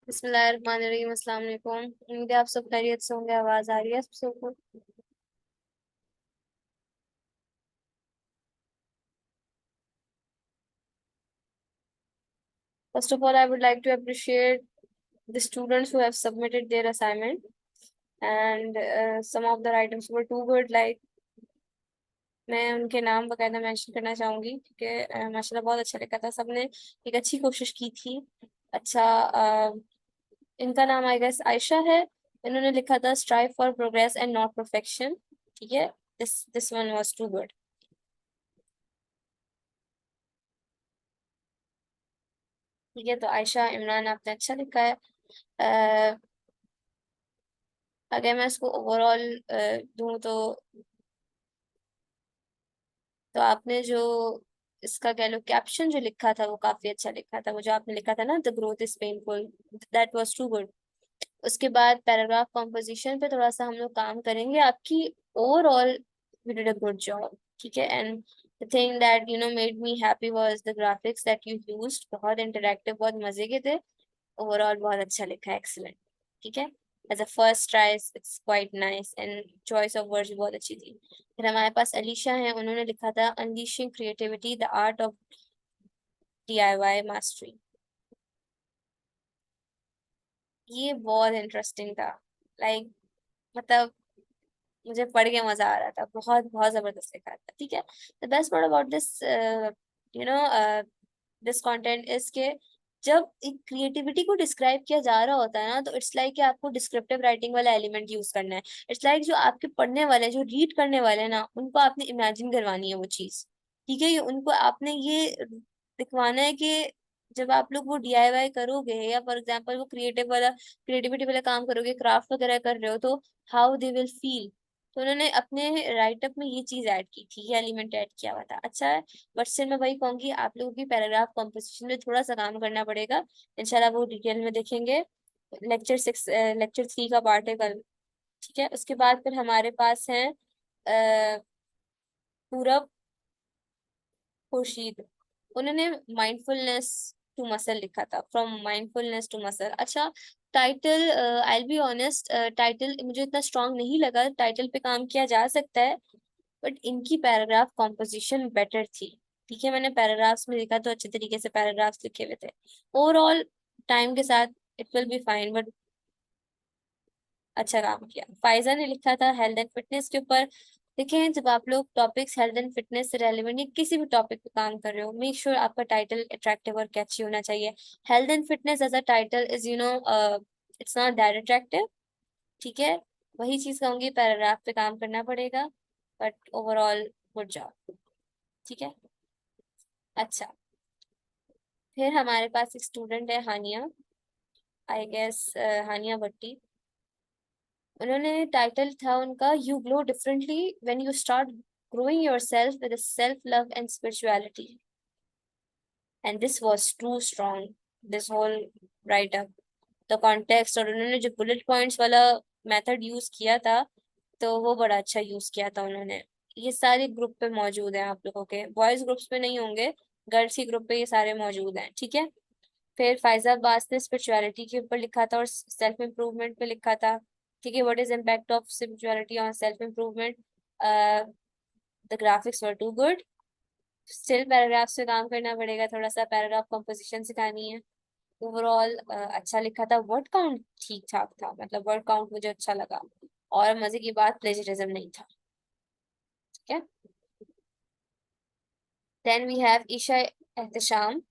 बिस्मिल्लाहिर्रहमानिर्रहीम। अस्सलाम वालेकुम। उम्मीद है आप सब खैरियत से होंगे। आवाज आ रही है आप सबको? First of all, I would like to appreciate the students who have submitted their assignment, and some of the items were too good. Like, मैं उनके नाम वगैरह मेंशन करना चाहूंगी क्योंकि माशाल्लाह बहुत अच्छा लिखा था सबने। एक अच्छी कोशिश की थी। अच्छा, इनका नाम आई गेस आयशा है। इन्होंने लिखा था strive for progress and not perfection. ठीक है, this one was too good. ठीक है, तो आयशा इमरान आपने अच्छा लिखा है। अ, अगर मैं इसको ओवरऑल दूं तो आपने जो इसका कह लो कैप्शन जो लिखा था वो काफी अच्छा लिखा था। वो जो आपने लिखा था ना, the growth is painful, that was too good. उसके बाद पैराग्राफ कॉम्पोजिशन पे थोड़ा सा हम लोग काम करेंगे। आपकी overall you did a good job. ठीक है, and the thing that made me happy was the graphics that you used. बहुत इंटरेक्टिव, बहुत मजे के थे। ओवरऑल बहुत अच्छा लिखा है, एक्सीलेंट। ठीक है, as a first try it's quite nice, and choice of words भी बहुत अच्छी थी। फिर हमारे पास अलीशा है, उन्होंने लिखा था unleashing creativity, the art of DIY mastery. ये बहुत इंटरेस्टिंग था। लाइक, मतलब मुझे पढ़ के मजा आ रहा था। बहुत बहुत जबरदस्त लिखा था। ठीक है, the best part about this you know this content is के जब एक क्रिएटिविटी को डिस्क्राइब किया जा रहा होता है ना, तो इट्स लाइक कि आपको डिस्क्रिप्टिव राइटिंग वाला एलिमेंट यूज करना है। इट्स लाइक जो आपके पढ़ने वाले, जो रीड करने वाले हैं ना, उनको आपने इमेजिन करवानी है वो चीज। ठीक है, ये उनको आपने ये दिखवाना है कि जब आप लोग वो DIY करोगे, या फॉर एग्जाम्पल वो क्रिएटिविटी वाला काम करोगे, क्राफ्ट वगैरह कर रहे हो, तो हाउ दे विल फील। तो उन्होंने अपने राइटअप में ये चीज ऐड की थी, ये एलिमेंट ऐड किया हुआ था। अच्छा है। बट स्टिल मैं वही कहूंगी, आप लोगों की पैराग्राफ कॉम्पोजिशन में थोड़ा सा काम करना पड़ेगा। इंशाल्लाह वो डिटेल में देखेंगे। लेक्चर 3 का पार्ट है कल। ठीक है, उसके बाद फिर हमारे पास है पूरब खुर्शीद। उन्होंने माइंडफुलनेस टू मसल लिखा था, फ्रॉम माइंडफुलनेस टू मसल। अच्छा, title, I will be honest, title मुझे इतना स्ट्रांग नहीं लगा। टाइटल पे काम किया जा सकता है, बट इनकी पैराग्राफ कॉम्पोजिशन बेटर थी। ठीक है, मैंने पैराग्राफ्स में देखा तो अच्छे तरीके से पैराग्राफ्स लिखे हुए थे। ओवरऑल टाइम के साथ it will be fine, but अच्छा काम किया। फाइजा ने लिखा था हेल्थ एंड फिटनेस के ऊपर। देखें, जब आप लोग टॉपिक्स हेल्थ एंड फिटनेस से रेलिवेंट या किसी भी टॉपिक पे काम कर रहे हो, मेक श्योर आपका टाइटल अट्रैक्टिव और कैची होना चाहिए। Health and fitness as a title is it's not that attractive. ठीक है, वही चीज कहूंगी, पैराग्राफ पे काम करना पड़ेगा। But overall good job. ठीक है। अच्छा, फिर हमारे पास एक स्टूडेंट है हानिया, आई गेस हानिया भट्टी। उन्होंने टाइटल था उनका you glow differently when you start growing yourself with self love and spirituality, and this was too strong, this whole write up, the context. और उन्होंने जो बुलेट पॉइंट्स वाला मेथड यूज किया था, तो वो बड़ा अच्छा यूज किया था उन्होंने। ये सारे ग्रुप पे मौजूद हैं, आप लोगों के बॉयज ग्रुप्स पे नहीं होंगे, गर्ल्स की ग्रुप पे ये सारे मौजूद हैं। ठीक है। फिर फाइजा अब्बास ने स्पिरिचुअलिटी के ऊपर लिखा था और सेल्फ इम्प्रूवमेंट पे लिखा था। ठीक है, what is impact of spirituality on self improvement. The graphics were too good. Still paragraph से काम करना पड़ेगा, थोड़ा सा पैराग्राफ कंपोजिशन सिखानी है। ओवरऑल अच्छा लिखा था। वर्ड काउंट ठीक ठाक था, मतलब वर्ड काउंट मुझे अच्छा लगा। और मजे की बात, प्लेजरिज्म नहीं था। ठीक है। Then we have Isha Ehtesham.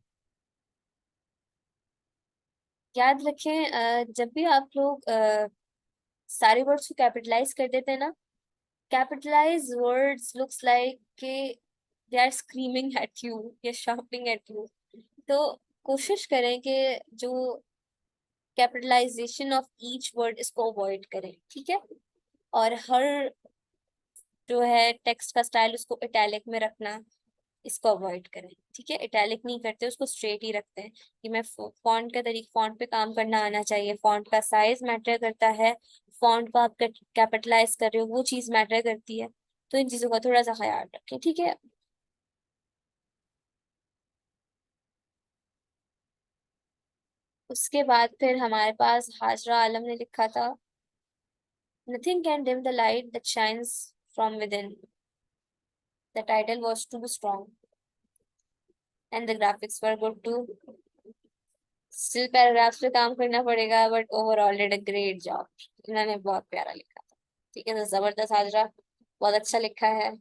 याद रखें, जब भी आप लोग सारे वर्ड्स को कैपिटलाइज कर देते हैं ना, capitalized words looks like कि they are screaming at you या shouting at you। तो कोशिश करें कि जो कैपिटलाइजेशन ऑफ ईच वर्ड इसको अवॉइड करें। ठीक है, और हर जो है टेक्स्ट का स्टाइल उसको इटैलिक में रखना, इसको अवॉइड करें। ठीक है, इटैलिक नहीं करते, उसको स्ट्रेट ही रखते हैं कि मैं फॉन्ट का तरीका, फॉन्ट पे काम करना आना चाहिए। फॉन्ट का साइज मैटर करता है, फॉन्ट को आप कैपिटलाइज कर रहे हो वो चीज मैटर करती है। तो इन चीजों का थोड़ा सा ख्याल रखें। ठीक है। उसके बाद फिर हमारे पास हाजरा आलम ने लिखा था, nothing can dim the light that shines from within, the title was too strong and the graphics were good too. Still paragraphs पे काम करना पड़ेगा, but overall did a great job. इन्होंने बहुत प्यारा लिखा था। ठीक है, तो जबरदस्त हाजरा, बहुत अच्छा लिखा है।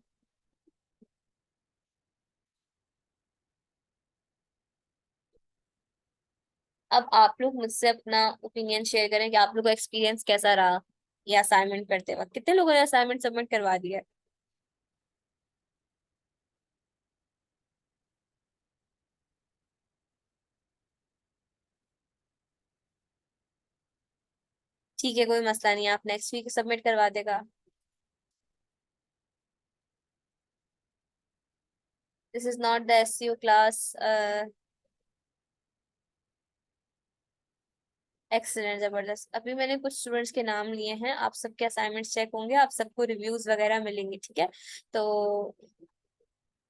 अब आप लोग मुझसे अपना ओपिनियन शेयर करें कि आप लोग का एक्सपीरियंस कैसा रहा ये असाइनमेंट करते वक्त। कितने लोगों ने असाइनमेंट सबमिट करवा दिया? ठीक है, कोई मसला नहीं, आप नेक्स्ट वीक सबमिट करवा देगा। This is not the SCO class. Excellent, जबरदस्त। अभी मैंने कुछ स्टूडेंट्स के नाम लिए हैं, आप सबके असाइनमेंट्स चेक होंगे, आप सबको रिव्यूज वगैरह मिलेंगे, ठीक है। तो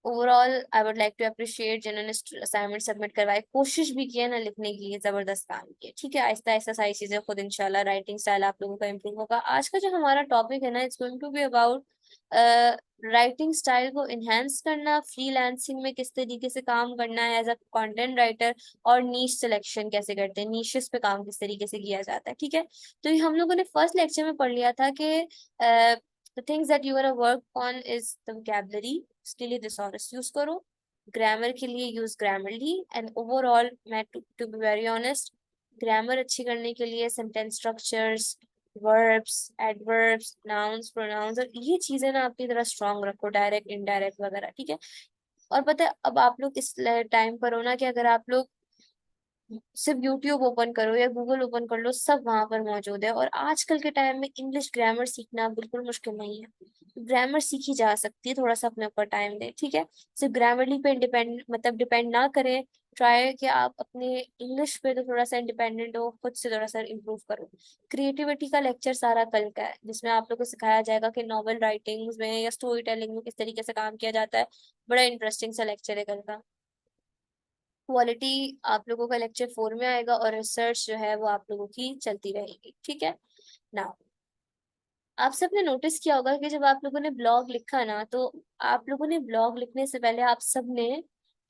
overall I would like to appreciate जिन्होंने असाइनमेंट सबमिट करवाए, कोशिश भी किया ना लिखने की, जबरदस्त काम किया। ठीक है, आहिस्ता आहिस्ता सारी चीजें खुद इंशाल्लाह राइटिंग स्टाइल आप लोगों का इम्प्रूव होगा। आज का जो हमारा टॉपिक है ना, it's going to be about writing style को इनहेंस करना, फ्रीलांसिंग में किस तरीके से काम करना है एज अ कंटेंट राइटर, और नीश सिलेक्शन कैसे करते हैं, नीशेस पे काम किस तरीके से किया जाता है। ठीक है, तो ये हम लोगों ने फर्स्ट लेक्चर में पढ़ लिया था कि the things that you wanna work on is the vocabulary, उसके लिए thesaurus यूज करो, ग्रामर के लिए यूज ग्रामरली, एंड ओवरऑल मैं to be very honest, grammar अच्छी करने के लिए sentence structures, verbs, adverbs, nouns, pronouns, और ये चीजें ना अपनी तरह स्ट्रांग रखो, डायरेक्ट इनडायरेक्ट वगैरह। ठीक है, और पता है अब आप लोग इस टाइम पर हो ना कि अगर आप लोग सिर्फ यूट्यूब ओपन करो या गूगल ओपन कर लो, सब वहां पर मौजूद है। और आजकल के टाइम में इंग्लिश ग्रामर सीखना बिल्कुल मुश्किल नहीं है, ग्रामर सीखी जा सकती है, थोड़ा सा अपने ऊपर टाइम दें। ठीक है, सिर्फ ग्रामरली पे डिपेंड मतलब डिपेंड ना करें, ट्राई कि आप अपने इंग्लिश पे तो थोड़ा सा इंडिपेंडेंट हो, खुद से थोड़ा सा इम्प्रूव करो। क्रिएटिविटी का लेक्चर सारा कल का है, जिसमें आप लोग को सिखाया जाएगा कि नॉवल राइटिंग्स में या स्टोरी टेलिंग में किस तरीके से काम किया जाता है। बड़ा इंटरेस्टिंग सा लेक्चर है कल का। क्वालिटी आप लोगों का लेक्चर 4 में आएगा, और रिसर्च जो है वो आप लोगों की चलती रहेगी। ठीक है ना। आप सबने नोटिस किया होगा कि जब आप लोगों ने ब्लॉग लिखा ना, तो आप लोगों ने ब्लॉग लिखने से पहले आप सबने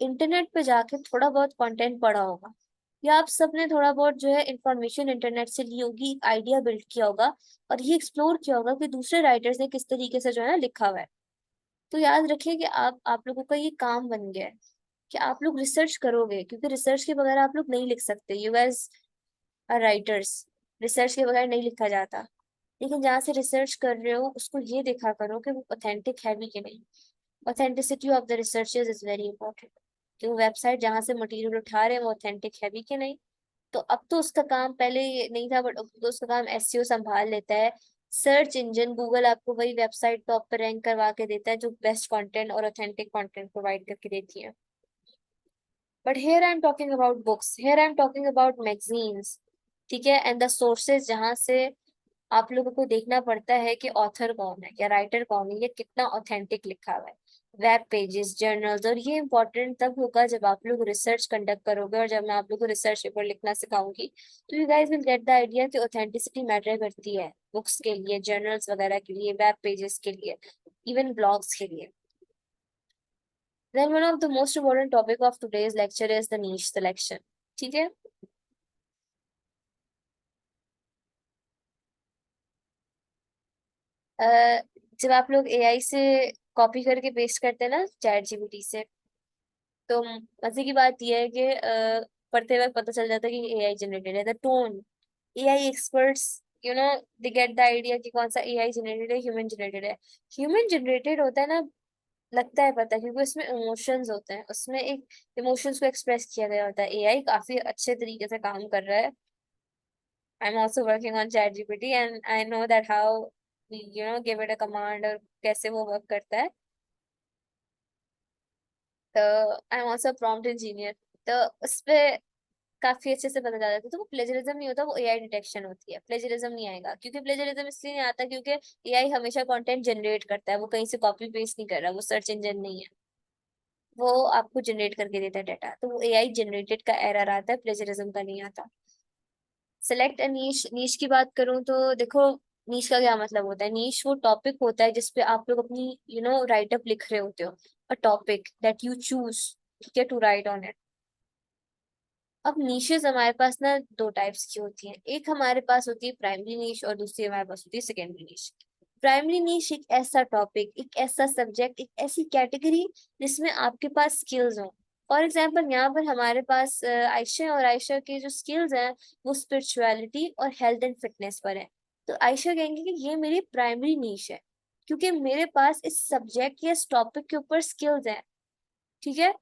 इंटरनेट पे जाके थोड़ा बहुत कंटेंट पढ़ा होगा, या आप सबने थोड़ा बहुत जो है इंफॉर्मेशन इंटरनेट से ली होगी, एक आइडिया बिल्ड किया होगा, और ये एक्सप्लोर किया होगा कि दूसरे राइटर्स ने किस तरीके से जो है ना लिखा हुआ है। तो याद रखिए कि आप लोगों का ये काम बन गया है कि आप लोग रिसर्च करोगे, क्योंकि रिसर्च के बगैर आप लोग नहीं लिख सकते। You guys are writers, research के बगैर नहीं लिखा जाता। लेकिन जहाँ से रिसर्च कर रहे हो उसको ये देखा करो कि वो ऑथेंटिक है भी कि नहीं। Authenticity of the researches is very important, कि वो वेबसाइट जहाँ से मटेरियल उठा रहे हैं वो ऑथेंटिक है भी कि नहीं। तो अब तो उसका काम, पहले ये नहीं था बट अब तो उसका काम एसईओ संभाल लेता है। सर्च इंजन गूगल आपको वही वेबसाइट टॉप पर रैंक करवा के देता है जो बेस्ट कंटेंट और ऑथेंटिक कंटेंट प्रोवाइड करके देती है। But here I am talking about books, here I am talking about magazines. ठीक है, एंड द सोर्सेज जहाँ से आप लोगों को देखना पड़ता है कि ऑथर कौन है या राइटर कौन है, ये कितना ऑथेंटिक लिखा हुआ है। वेब पेजेस, जर्नल्स, और ये इंपॉर्टेंट तब होगा जब आप लोग रिसर्च कंडक्ट करोगे, और जब मैं आप लोग को रिसर्च पेपर लिखना सिखाऊंगी, तो you guys will get the idea कि ऑथेंटिसिटी मैटर करती है बुक्स के लिए, जर्नल्स वगैरह के लिए, वेब पेजेस के लिए, इवन ब्लॉग्स के लिए। Then one of the most important topic of today's lecture is the niche selection. ठीक है, अ, जब आप लोग एआई से कॉपी करके पेस्ट करते हैं ना चैट जीपीटी से, तो मजे की बात यह है कि पढ़ते वक्त पता चल जाता है कि एआई जनरेटेड है। The tone, AI experts you know they get the idea कि कौन सा एआई जनरेटेड है, ह्यूमन जनरेटेड है। ह्यूमन जनरेटेड होता है ना, लगता है पता, क्योंकि उसमें इमोशंस होते हैं, उसमें एक इमोशंस को एक्सप्रेस किया गया होता है। एआई काफी अच्छे तरीके से काम कर रहा है। I'm also working on ChatGPT and I know that how give it a command और कैसे वो वर्क करता है। तो I am also prompt engineer, तो उस पे काफी अच्छे से पता चल जाता है। तो वो प्लेजरिज्म नहीं होता, वो एआई डिटेक्शन होती है। प्लेजरिज्म नहीं आएगा, क्योंकि प्लेजरिज्म इसलिए नहीं आता क्योंकि एआई हमेशा कंटेंट जनरेट करता है, वो कहीं से कॉपी पेस्ट नहीं कर रहा, वो सर्च इंजन नहीं है, वो आपको जनरेट करके देता है डाटा। तो वो एआई जनरेटेड का एरर आता है, प्लेजरिज्म का नहीं आता। सेलेक्ट अ नीश, नीश की बात करूं तो देखो, नीश का क्या मतलब होता है? नीश वो टॉपिक होता है जिसपे आप लोग अपनी राइटअप लिख रहे होते हो, a topic that you choose, ठीक है, टू राइट ऑन इट। अब नीशेस हमारे पास ना दो टाइप्स की होती हैं, एक हमारे पास होती है प्राइमरी नीश और दूसरी हमारे पास होती है सेकेंडरी नीश। प्राइमरी नीश एक ऐसा टॉपिक, एक ऐसा सब्जेक्ट, एक ऐसी कैटेगरी जिसमें आपके पास स्किल्स हो। फॉर एग्जाम्पल यहाँ पर हमारे पास आयशा, और आयशा के जो स्किल्स हैं वो स्पिरिचुअलिटी और हेल्थ एंड फिटनेस पर है। तो आयशा कहेंगे कि ये मेरी प्राइमरी नीश है, क्योंकि मेरे पास इस सब्जेक्ट या इस टॉपिक के ऊपर स्किल्स हैं, ठीक है।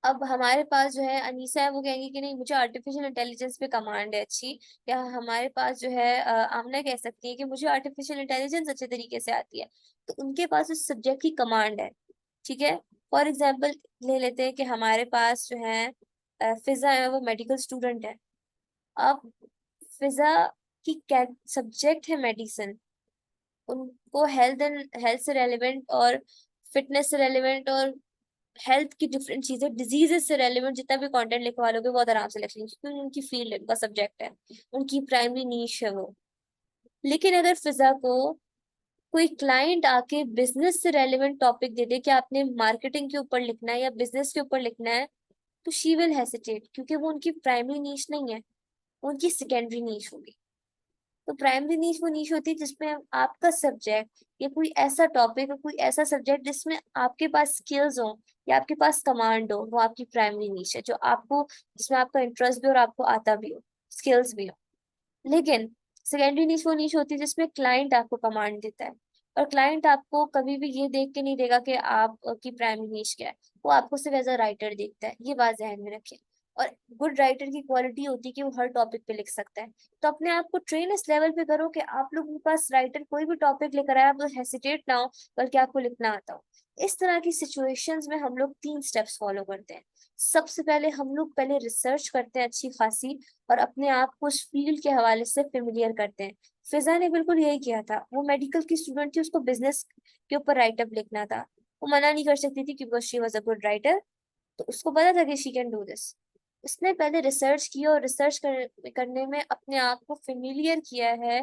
अब हमारे पास जो है अनीसा है, वो कहेंगे कि नहीं मुझे आर्टिफिशियल इंटेलिजेंस पे कमांड है अच्छी। या हमारे पास जो है आमना कह सकती है कि मुझे आर्टिफिशियल इंटेलिजेंस अच्छे तरीके से आती है। तो उनके पास उस सब्जेक्ट की कमांड है, ठीक है। फॉर एग्जाम्पल ले लेते हैं कि हमारे पास जो है फिजा है, वो मेडिकल स्टूडेंट है। अब फिजा की क्या सब्जेक्ट है? मेडिसिन। उनको हेल्थ से रेलिवेंट और फिटनेस से रेलिवेंट और हेल्थ की डिफरेंट चीजें, डिजीजेस से रेलिवेंट जितना भी कंटेंट लिखवा लोगे बहुत आराम से लिख लेंगे, क्योंकि उनकी फील्ड है, उनका सब्जेक्ट है, उनकी प्राइमरी नीश है वो। लेकिन अगर फिजा को कोई क्लाइंट आके बिजनेस से रेलिवेंट टॉपिक दे दे कि आपने मार्केटिंग के ऊपर लिखना है या बिजनेस के ऊपर लिखना है, तो शी विल हेसिटेट, क्योंकि वो उनकी प्राइमरी नीश नहीं है, वो उनकी सेकेंडरी नीश होगी। तो प्राइमरी नीश वो नीश होती है जिसमें आपका सब्जेक्ट या कोई ऐसा टॉपिक या कोई ऐसा सब्जेक्ट जिसमें आपके पास स्किल्स हो या आपके पास कमांड हो, वो आपकी प्राइमरी नीश है, जो आपको, जिसमें आपका इंटरेस्ट भी और आपको आता भी हो, स्किल्स भी हो। लेकिन सेकेंडरी नीश वो नीश होती है जिसमें क्लाइंट आपको कमांड देता है, और क्लाइंट आपको कभी भी ये देख के नहीं देगा कि आपकी प्राइमरी नीश क्या है, वो आपको सिर्फ एज अ राइटर देखता है, ये बात ध्यान में रखें। और गुड राइटर की क्वालिटी होती है कि वो हर टॉपिक पे लिख सकता है। तो अपने आप को ट्रेन इस लेवल पे करो कि आप लोगों के पास राइटर कोई भी टॉपिक लेकर आए, आप हेसिटेट ना हो, बल्कि आपको लिखना आता हो। इस तरह की सिचुएशंस में हम लोग 3 स्टेप्स फॉलो करते हैं। सबसे पहले हम लोग पहले रिसर्च करते हैं अच्छी खासी, और अपने आप को उस फील्ड के हवाले से फेमिलियर करते हैं। फिजा ने बिल्कुल यही किया था, वो मेडिकल की स्टूडेंट थी, उसको बिजनेस के ऊपर राइटअप लिखना था। वो मना नहीं कर सकती थी because she was a good writer, तो उसको पता था कि शी कैन डू दिस। उसने पहले रिसर्च किया, और करने में अपने आप को फेमिलियर किया है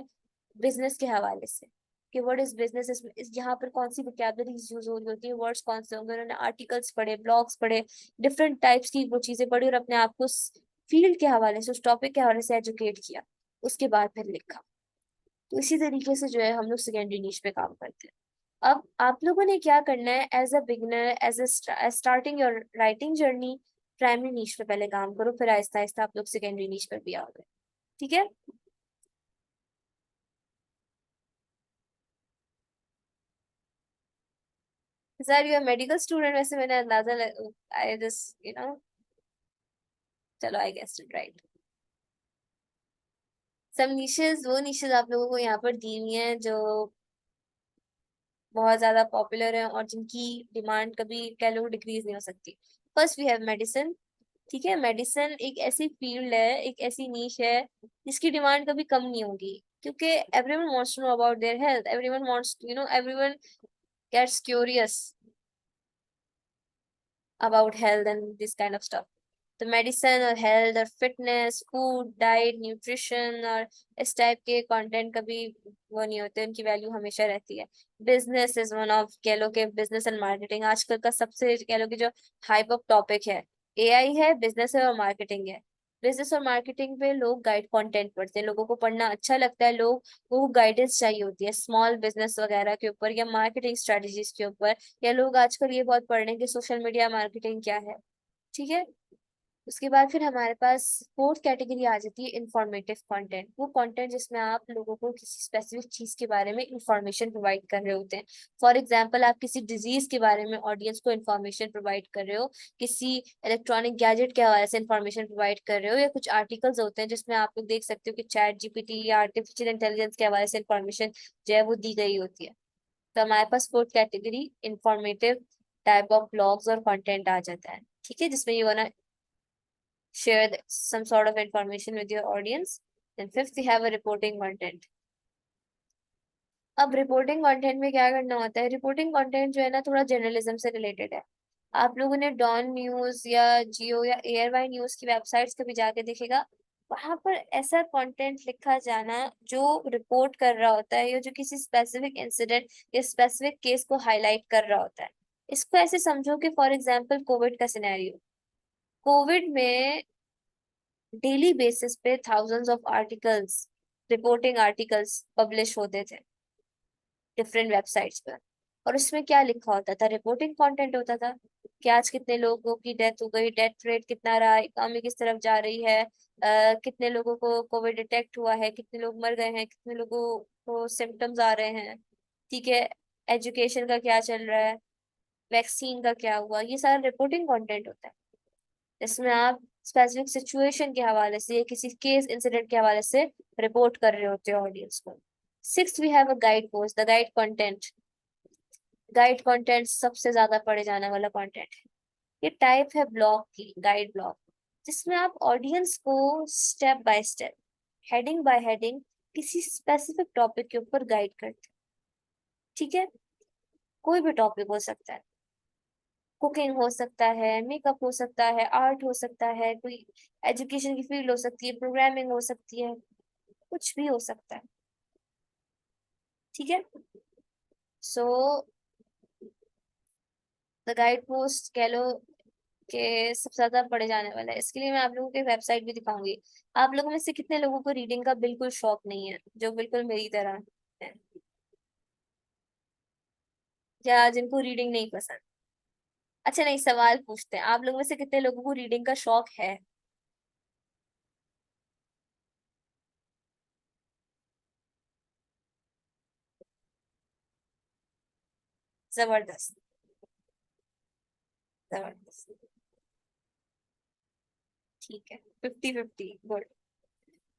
बिजनेस के हवाले से, कि व्हाट इज बिजनेस, इस यहाँ पर कौन सी वोकैबलरीज यूज हो रही होती है, वर्ड्स कौन से होंगे। उन्होंने आर्टिकल्स पढ़े, ब्लॉग्स पढ़े, डिफरेंट टाइप्स की वो चीजें पढ़ी, और अपने आप को उस फील्ड के हवाले से, उस टॉपिक के हवाले से एजुकेट किया। उसके बाद फिर लिखा। तो इसी तरीके से जो है हम लोग सेकेंडरी नीश पे काम करते हैं। अब आप लोगों ने क्या करना है, as a beginner, as a starting your writing journey, primary niche पे पहले काम करो, फिर आहिस्ता आहिस्ता आप लोग सेकेंडरी नीश पर भी आओगे, ठीक है। सर यू मेडिकल स्टूडेंट, वैसे मैंने अंदाजा, आई जस्ट चलो आई गेस्ड इट राइट। सब निशेस, वो निशेस आप लोगों को यहाँ पर दी हुई हैं जो बहुत ज्यादा पॉपुलर है और जिनकी डिमांड कभी कह लो डिक्रीज नहीं हो सकती। फर्स्ट वी हैव मेडिसिन, ठीक है। मेडिसिन एक ऐसी फील्ड है, एक ऐसी नीश है जिसकी डिमांड कभी कम नहीं होगी, क्योंकि everyone wants to know about their health, everyone wants everyone gets curious about health and this kind of stuff. तो मेडिसिन और हेल्थ और फिटनेस, फूड, डाइट, न्यूट्रिशन और इस टाइप के कंटेंट कभी वो नहीं होते, उनकी वैल्यू हमेशा रहती है। बिजनेस इज वन ऑफ, कह लो कि बिजनेस एंड मार्केटिंग आजकल का सबसे, कह लो कि जो हाइप ऑफ टॉपिक है, एआई है, बिजनेस है और मार्केटिंग है। बिजनेस और मार्केटिंग पे लोग गाइड कंटेंट पढ़ते हैं, लोगों को पढ़ना अच्छा लगता है, लोग को गाइडेंस चाहिए होती है स्मॉल बिजनेस वगैरह के ऊपर या मार्केटिंग स्ट्रेटजीज के ऊपर। या लोग आजकल ये बहुत पढ़ रहे हैं कि सोशल मीडिया मार्केटिंग क्या है, ठीक है। उसके बाद फिर हमारे पास फोर्थ कैटेगरी आ जाती है इंफॉर्मेटिव कंटेंट, वो कंटेंट जिसमें आप लोगों को किसी स्पेसिफिक चीज के बारे में इंफॉर्मेशन प्रोवाइड कर रहे होते हैं। फॉर एग्जांपल आप किसी डिजीज के बारे में ऑडियंस को इंफॉर्मेशन प्रोवाइड कर रहे हो, किसी इलेक्ट्रॉनिक गैजेट के हवाले से इंफॉर्मेशन प्रोवाइड कर रहे हो, या कुछ आर्टिकल्स होते हैं जिसमें आप लोग देख सकते हो कि चैट जीपीटी या आर्टिफिशियल इंटेलिजेंस के हवाले से इंफॉर्मेशन जो है वो दी गई होती है। तो हमारे पास fourth category informative type of blogs और कंटेंट आ जाता है, ठीक है, जिसमें you wanna share some sort of information with your audience. Then fifth, we have a reporting content. अब रिपोर्टिंग कंटेंट में क्या करना होता है, रिपोर्टिंग कंटेंट जो है ना थोड़ा जर्नलिज्म से रिलेटेड है। आप लोगों ने डॉन न्यूज या जियो या एयरवाई न्यूज की वेबसाइट्स कभी जाके देखेगा, वहां पर ऐसा कंटेंट लिखा जाना जो रिपोर्ट कर रहा होता है या जो किसी स्पेसिफिक इंसिडेंट या स्पेसिफिक केस को हाईलाइट कर रहा होता है। इसको ऐसे समझो कि फॉर एग्जांपल कोविड का सिनेरियो। कोविड में डेली बेसिस पे thousands of articles, reporting articles publish होते थे डिफरेंट वेबसाइट्स पर। और उसमें क्या लिखा होता था? रिपोर्टिंग कंटेंट होता था कि आज कितने लोगों की डेथ हो गई, डेथ रेट कितना रहा, इकोनॉमी किस तरफ जा रही है, कितने लोगों को कोविड डिटेक्ट हुआ है, कितने लोग मर गए हैं, कितने लोगों को सिम्टम्स आ रहे हैं। ठीक है, एजुकेशन का क्या चल रहा है, वैक्सीन का क्या हुआ, ये सारा रिपोर्टिंग कंटेंट होता है। इसमें आप स्पेसिफिक सिचुएशन के हवाले से, किसी केस इंसिडेंट के हवाले से रिपोर्ट कर रहे होते हो ऑडियंस को। Six, we have a guide post, the guide content. Guide content सबसे ज्यादा पढ़े जाने वाला कंटेंट है। ये टाइप है ब्लॉग की, गाइड ब्लॉग, जिसमें आप ऑडियंस को step by step, heading by heading किसी स्पेसिफिक टॉपिक के ऊपर गाइड करते हैं। ठीक है, कोई भी टॉपिक हो सकता है, कुकिंग हो सकता है, मेकअप हो सकता है, आर्ट हो सकता है, कोई एजुकेशन की फील्ड हो सकती है, प्रोग्रामिंग हो सकती है, कुछ भी हो सकता है। ठीक है, सो द गाइड पोस्ट कह लो कि सबसे ज्यादा पढ़े जाने वाला है। इसके लिए मैं आप लोगों की वेबसाइट भी दिखाऊंगी। आप लोगों में से कितने लोगों को रीडिंग का बिल्कुल शौक नहीं है, जो बिल्कुल मेरी तरह है, या जिनको रीडिंग नहीं पसंद? अच्छा नहीं, सवाल पूछते हैं, आप लोगों में से कितने लोगों को रीडिंग का शौक है? जबरदस्त, जबरदस्त। ठीक है, 50-50, गुड।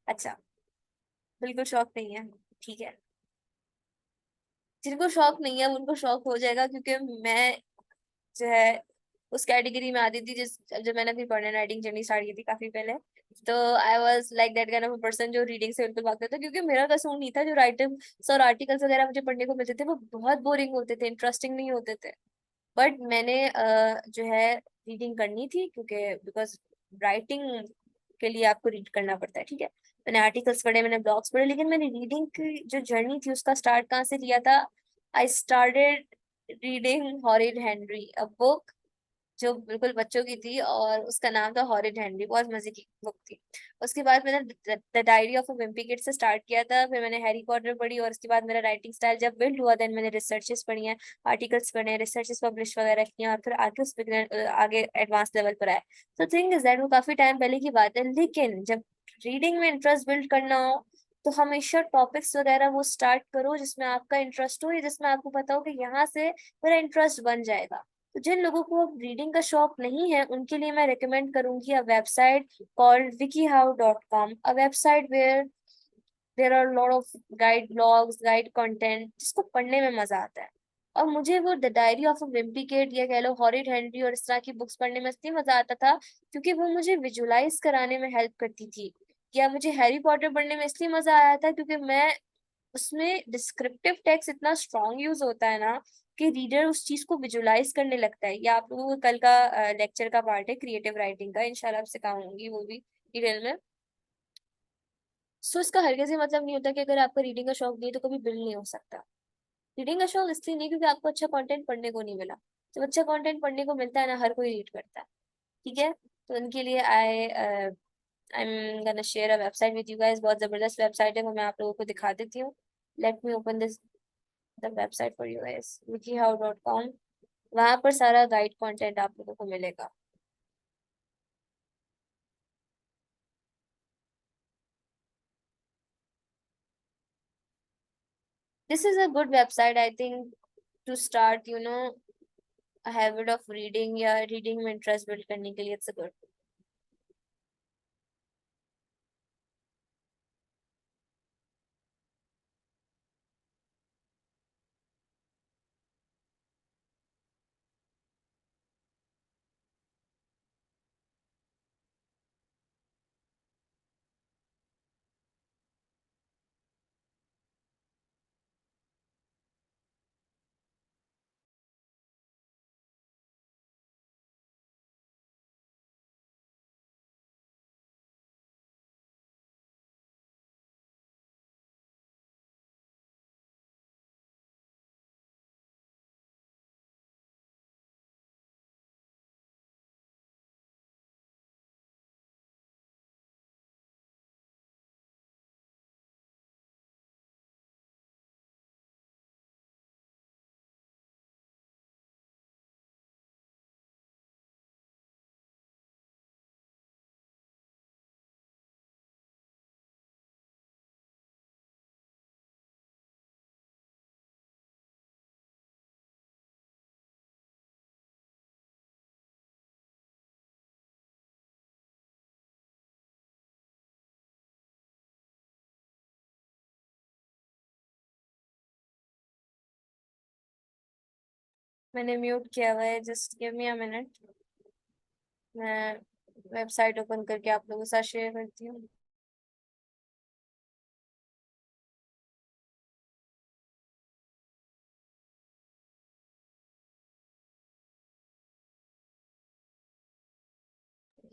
अच्छा, बिल्कुल शौक नहीं है, ठीक है। जिनको शौक नहीं है उनको शौक हो जाएगा, क्योंकि मैं जो है उस कैटेगरी में आती थी, जिस जब मैंने अपनी पढ़ने राइटिंग जर्नी स्टार्ट की थी काफी पहले। तो I was like that kind of a person जो रीडिंग से बिल्कुल भागता था, क्योंकि मेरा कसूर नहीं था। जो राइटर्स और आर्टिकल्स वगैरह मुझे पढ़ने को मिलते थे वो बहुत बोरिंग होते थे, इंटरेस्टिंग नहीं होते थे। बट मैंने जो है रीडिंग करनी थी, क्योंकि बिकॉज राइटिंग के लिए आपको रीड करना पड़ता है। ठीक है, मैंने आर्टिकल्स पढ़े, मैंने ब्लॉग्स पढ़े, लेकिन मैंने रीडिंग की जो जर्नी थी उसका स्टार्ट कहाँ से लिया था? I started reading horrid Henry, a book जो बिल्कुल बच्चों की थी, और उसका नाम था हॉरिड हेनरी, बहुत मजे की बुक थी। उसके बाद मैंने the diary of a wimpy kid से स्टार्ट किया था, फिर मैंने हैरी पॉटर पढ़ी, और उसके बाद मेरा राइटिंग स्टाइल जब बिल्ड हुआ, देन मैंने रिसर्चेस पढ़ी हैं, आर्टिकल्स पढ़े हैं, रिसर्चेस पब्लिश वगैरह किए हैं, और फिर आगे उस पे आगे एडवांस लेवल पर आए। तो थिंग इज दैट वो काफी टाइम पहले की बात है, लेकिन जब रीडिंग में इंटरेस्ट बिल्ड करना हो तो हमेशा टॉपिक्स वगैरह वो स्टार्ट करो जिसमें आपका इंटरेस्ट हो, या जिसमें आपको पता हो कि यहाँ से मेरा इंटरेस्ट बन जाएगा। तो जिन लोगों को अब रीडिंग का शौक नहीं है उनके लिए मैं रिकमेंड करूंगी a website called wikihow.com, a website where there are lot of guide blogs, guide content, जिसको पढ़ने में मजा आता है। और मुझे वो the diary of a wimpy kid या कह लो हॉरिड हेनरी और इस तरह की बुक्स पढ़ने में इसलिए मजा आता था क्योंकि वो मुझे विजुलाइज कराने में हेल्प करती थी। या मुझे हैरी पॉटर पढ़ने में इसलिए मजा आया था क्योंकि मैं उसमें डिस्क्रिप्टिव टेक्स्ट इतना स्ट्रांग यूज होता है ना कि रीडर उस चीज को विजुलाइज करने लगता है। या आप लोगों को कल का लेक्चर का पार्ट है क्रिएटिव राइटिंग का, इंशाल्लाह आपसे सिखाऊंगी वो भी डिटेल में। सो इसका हरगिज़ ये मतलब नहीं होता कि अगर आपका रीडिंग का शौक नहीं है तो कभी बिल्ड नहीं हो सकता। रीडिंग का शौक इसलिए नहीं क्योंकि आपको अच्छा कंटेंट पढ़ने को नहीं मिला। जब अच्छा कंटेंट पढ़ने को मिलता है ना, हर कोई रीड करता है। ठीक है, तो उनके लिए I am gonna share a website with you guys, बहुत जबरदस्त वेबसाइट है, वो मैं आप लोगों को दिखा देती हूँ। Let me open this the website for you guys, wikihow.com। वहां पर सारा गाइड कंटेंट आप लोगों को मिलेगा। This is a good website I think to start a habit of reading या रीडिंग में इंटरेस्ट बिल्ड करने के लिए। It's good. मैंने म्यूट किया हुआ है, just give me a minute. मैं वेबसाइट ओपन करके आप लोगों के साथ शेयर करती हूँ।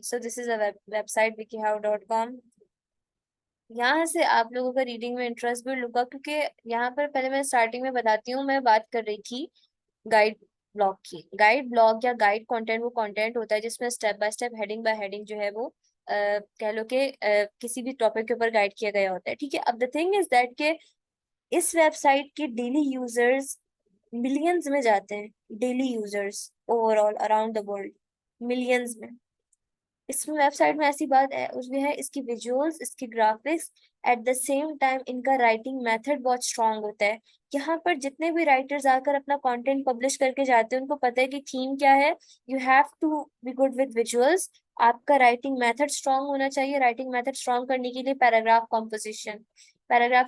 So this is a website wikihow.com। यहाँ से आप लोगों का रीडिंग में इंटरेस्ट बिल्ड होगा, क्योंकि यहाँ पर पहले मैं स्टार्टिंग में बताती हूँ, मैं बात कर रही थी गाइड ब्लॉग की। गाइड ब्लॉग या गाइड कंटेंट वो कंटेंट होता है जिसमें step by step, heading by heading जो है वो कह लो कि किसी भी टॉपिक के ऊपर गाइड किया गया होता है। ठीक है, अब द थिंग इज दैट के इस वेबसाइट के डेली यूजर्स मिलियंस में जाते हैं। Daily users overall around the world millions में। इसमें वेबसाइट में ऐसी बात है उसमें है इसकी विजुअल्स, इसकी graphics, at the same time इनका राइटिंग मेथड बहुत स्ट्रांग होता है। यहाँ पर जितने भी राइटर्स आकर अपना कंटेंट पब्लिश करके जाते हैं उनको पता है कि थीम क्या है। You have to be good with visuals. आपका राइटिंग मेथड स्ट्रांग होना चाहिए। राइटिंग मेथड स्ट्रांग करने के लिए पैराग्राफ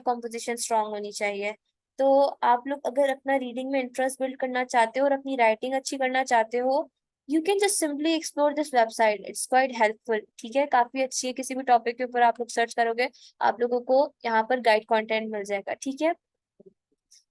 कॉम्पोजिशन स्ट्रांग होनी चाहिए। तो आप लोग अगर अपना रीडिंग में इंटरेस्ट बिल्ड करना चाहते हो और अपनी राइटिंग अच्छी करना चाहते हो, you can just simply explore this website, it's quite helpful. ठीक है, काफी अच्छी है। किसी भी टॉपिक के ऊपर आप लोग सर्च करोगे, आप लोगों को यहाँ पर गाइड कंटेंट मिल जाएगा। ठीक है,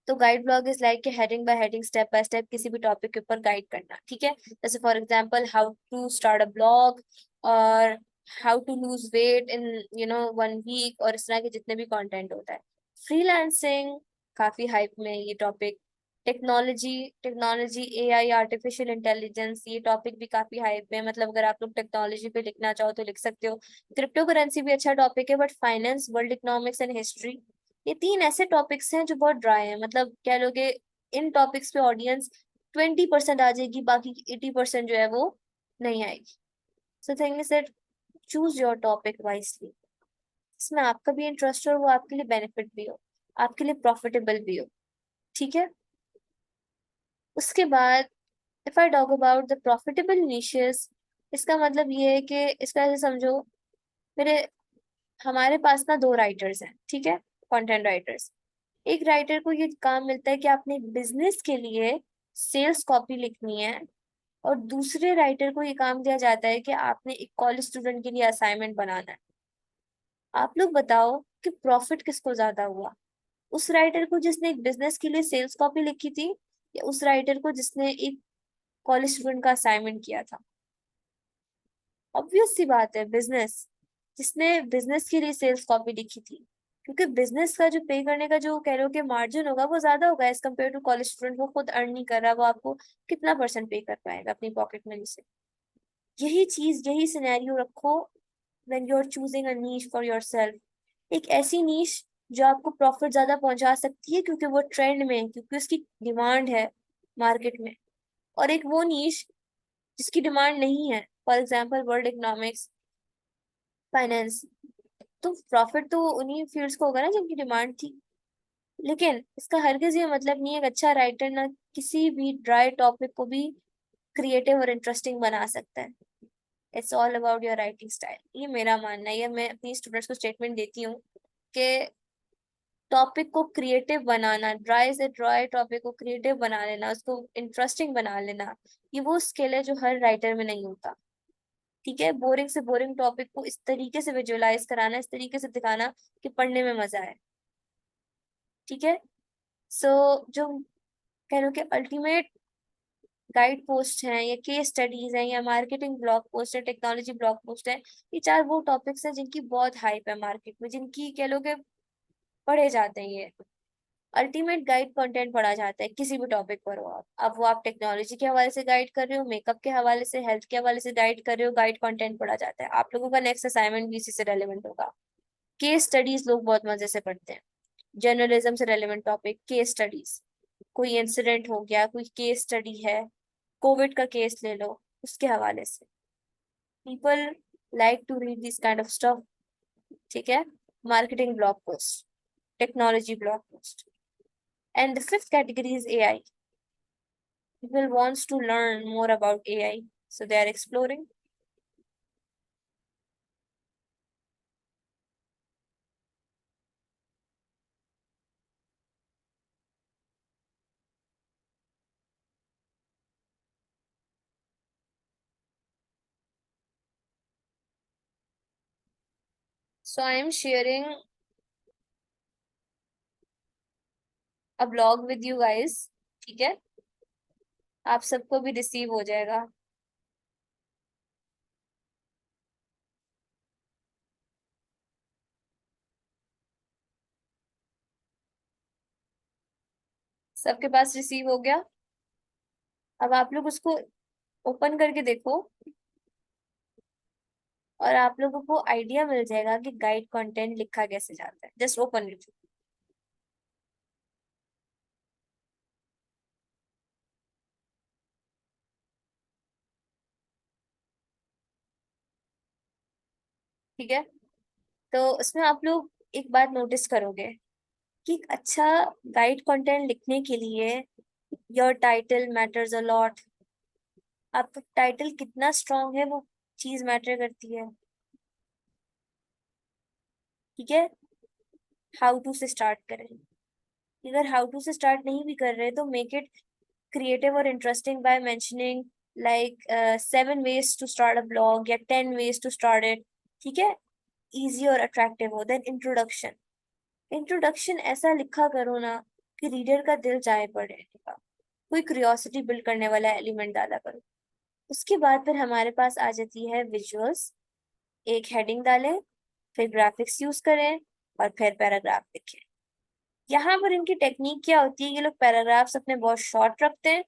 तो guide blog is like heading by heading, step by step किसी भी टॉपिक के ऊपर गाइड करना। ठीक है, जैसे for example how to start a blog, और how to lose weight in 1 week, और इस तरह के जितने भी कंटेंट होता है। फ्रीलांसिंग काफी हाइप में है ये topic. Technology technology AI artificial intelligence, ये टॉपिक भी काफी हाइप में है। मतलब अगर आप लोग टेक्नोलॉजी पे लिखना चाहो तो लिख सकते हो। क्रिप्टो करेंसी भी अच्छा टॉपिक है, but finance, world economics and history, ये 3 ऐसे टॉपिक्स हैं जो बहुत ड्राई हैं। मतलब कह लो कि इन टॉपिक्स पे ऑडियंस 20% आ जाएगी, बाकी 80% जो है वो नहीं आएगी। So thing is that choose your topic wisely, इसमें आपका भी इंटरेस्ट हो और वो आपके लिए बेनिफिट भी हो, आपके लिए प्रॉफिटेबल भी हो। ठीक है, उसके बाद if I talk about the profitable niches, इसका मतलब ये है कि इसका ऐसे समझो, मेरे हमारे पास ना 2 राइटर्स हैं। ठीक है, कंटेंट राइटर्स। एक राइटर को ये काम मिलता है कि आपने बिजनेस के लिए सेल्स कॉपी लिखनी है, और दूसरे राइटर को ये काम दिया जाता है कि आपने एक कॉलेज स्टूडेंट के लिए असाइनमेंट बनाना है। आप लोग बताओ कि प्रॉफिट किसको ज्यादा हुआ, उस राइटर को जिसने एक बिजनेस के लिए सेल्स कॉपी लिखी थी, या उस राइटर को जिसने एक कॉलेज स्टूडेंट का असाइनमेंट किया था? ऑब्वियस सी बात है, बिजनेस, जिसने बिजनेस के लिए सेल्स कॉपी लिखी थी। क्योंकि बिजनेस का जो पे करने का जो कह लो कि मार्जिन होगा वो ज्यादा होगा as compared to college student. वो खुद अर्न नहीं कर रहा, वो आपको कितना परसेंट पे कर पाएगा अपनी पॉकेट मनी से? यही चीज, यही सिनेरियो रखो when you are choosing a niche for yourself. एक ऐसी नीश जो आपको प्रॉफिट ज्यादा पहुंचा सकती है क्योंकि वो ट्रेंड में है, क्योंकि उसकी डिमांड है मार्केट में। और एक वो नीश जिसकी डिमांड नहीं है, for example world economics, finance, तो प्रॉफिट तो उन्हीं फील्ड्स को होगा ना जिनकी डिमांड थी। लेकिन इसका हरगिज ये मतलब नहीं है कि अच्छा राइटर ना किसी भी ड्राई टॉपिक को भी क्रिएटिव और इंटरेस्टिंग बना सकता है। It's all about your writing style, ये मेरा मानना है। ये मैं अपनी स्टूडेंट्स को स्टेटमेंट देती हूँ कि टॉपिक को क्रिएटिव बनाना, ड्राई से ड्राई टॉपिक को क्रिएटिव बना लेना, उसको इंटरेस्टिंग बना लेना, ये वो स्किल है जो हर राइटर में नहीं होता। ठीक है, बोरिंग से बोरिंग टॉपिक को इस तरीके से विजुअलाइज कराना, इस तरीके से दिखाना कि पढ़ने में मजा आए। ठीक है, सो जो कह लो कि अल्टीमेट गाइड पोस्ट हैं या केस स्टडीज हैं या मार्केटिंग ब्लॉग पोस्ट है, टेक्नोलॉजी ब्लॉग पोस्ट है, ये 4 वो टॉपिक्स हैं जिनकी बहुत हाइप है मार्केट में, जिनकी कह लो कि पढ़े जाते हैं। ये अल्टीमेट गाइड कंटेंट पढ़ा जाता है किसी भी टॉपिक पर हो आप। अब वो आप टेक्नोलॉजी के हवाले से गाइड कर रहे हो, मेकअप के हवाले से, हेल्थ के हवाले से गाइड कर रहे हो, गाइड कंटेंट पढ़ा जाता है। आप लोगों का नेक्स्ट असाइनमेंट भी इसी से रेलिवेंट होगा। केस स्टडीज लोग बहुत मजे से पढ़ते हैं। जर्नलिज्म से रेलिवेंट टॉपिक केस स्टडीज, कोई इंसिडेंट हो गया, कोई केस स्टडी है, कोविड का केस ले लो, उसके हवाले से people like to read this kind of stuff. ठीक है, marketing blog post, technology blog post, and the fifth category is AI. People wants to learn more about AI, so they are exploring. So I am sharing a blog with you guys. ठीक है, आप सबको भी receive हो जाएगा। सबके पास receive हो गया। अब आप लोग उसको ओपन करके देखो और आप लोगों को आइडिया मिल जाएगा कि गाइड कंटेंट लिखा कैसे जाता है। Just open it. ठीक है, तो उसमें आप लोग एक बात नोटिस करोगे कि एक अच्छा गाइड कंटेंट लिखने के लिए your title matters a lot. आपका टाइटल कितना स्ट्रांग है वो चीज मैटर करती है। ठीक है, हाउ टू से स्टार्ट करें। अगर हाउ टू से स्टार्ट नहीं भी कर रहे तो make it creative or interesting by mentioning like 7 ways to start a blog या 10 ways to start it। ठीक है, easy और attractive हो। then introduction, इंट्रोडक्शन ऐसा लिखा करो ना कि रीडर का दिल चाहे पढ़ने का। कोई क्यूरियोसिटी बिल्ड करने वाला एलिमेंट डाला करो। उसके बाद फिर हमारे पास आ जाती है विजुअल्स। एक हेडिंग डालें, फिर ग्राफिक्स यूज करें और फिर पैराग्राफ लिखें। यहाँ पर इनकी टेक्निक क्या होती है, ये लोग पैराग्राफ्स अपने बहुत शॉर्ट रखते हैं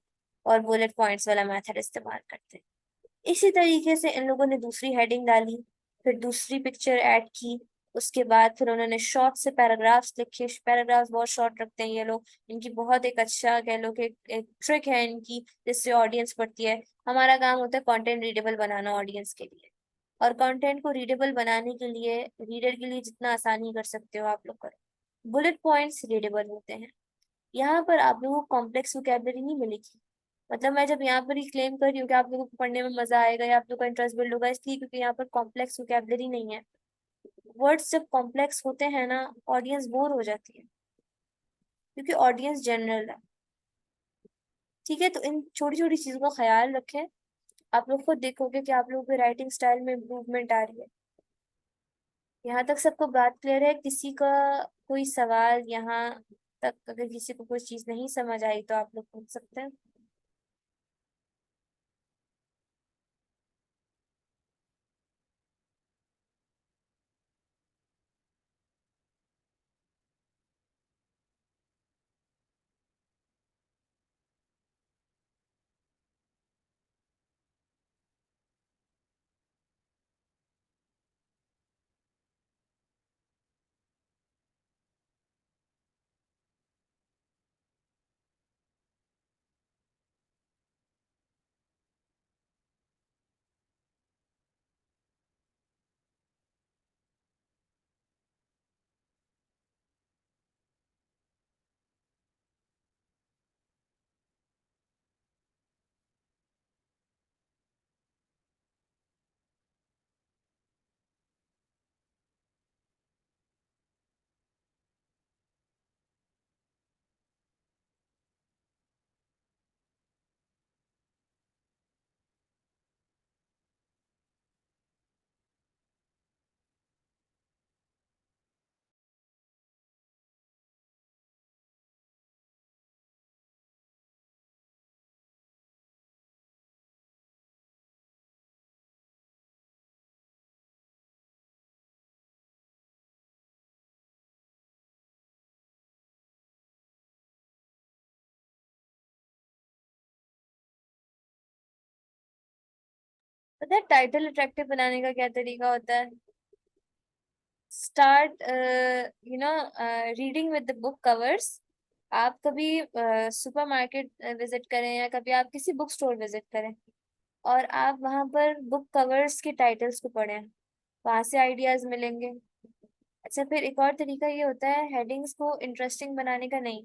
और बुलेट पॉइंट्स वाला मेथड इस्तेमाल करते हैं। इसी तरीके से इन लोगों ने दूसरी हेडिंग डाली, फिर दूसरी पिक्चर ऐड की, उसके बाद फिर उन्होंने शॉर्ट से पैराग्राफ्स लिखे। पैराग्राफ्स बहुत शॉर्ट रखते हैं ये लोग। इनकी बहुत एक अच्छा कह लो कि एक ट्रिक है इनकी, जिससे ऑडियंस बढ़ती है। हमारा काम होता है कंटेंट रीडेबल बनाना ऑडियंस के लिए, और कंटेंट को रीडेबल बनाने के लिए रीडर के लिए जितना आसानी कर सकते हो आप लोग करो। बुलेट पॉइंट्स रीडेबल होते हैं। यहाँ पर आप लोगों को कॉम्प्लेक्स वोकैबलरी नहीं मिलेगी। मतलब मैं जब यहाँ पर ही क्लेम कर रही हूँ कि आप लोगों को पढ़ने में मजा आएगा या आप लोगों का इंटरेस्ट बिल्ड होगा, इसलिए क्योंकि यहाँ पर कॉम्प्लेक्स वोकैबलरी नहीं है। वर्ड्स जब कॉम्प्लेक्स होते हैं ना, ऑडियंस बोर हो जाती है, क्योंकि ऑडियंस जनरल है। ठीक है, तो इन छोटी छोटी चीजों का ख्याल रखें। आप लोग खुद देखोगे कि आप लोगों के राइटिंग स्टाइल में इम्प्रूवमेंट आ रही है। यहाँ तक सबको बात क्लियर है? किसी का कोई सवाल यहाँ तक? अगर किसी को कोई चीज नहीं समझ आई तो आप लोग पूछ सकते हैं। पता है टाइटल अट्रैक्टिव बनाने का क्या तरीका होता है? Start reading with the book covers. आप कभी सुपरमार्केट विजिट करें या कभी आप किसी बुक स्टोर विजिट करें और आप वहां पर बुक कवर्स के टाइटल्स को पढ़ें, वहां से आइडियाज मिलेंगे। अच्छा, फिर एक और तरीका ये होता है हेडिंग्स को इंटरेस्टिंग बनाने का। नहीं,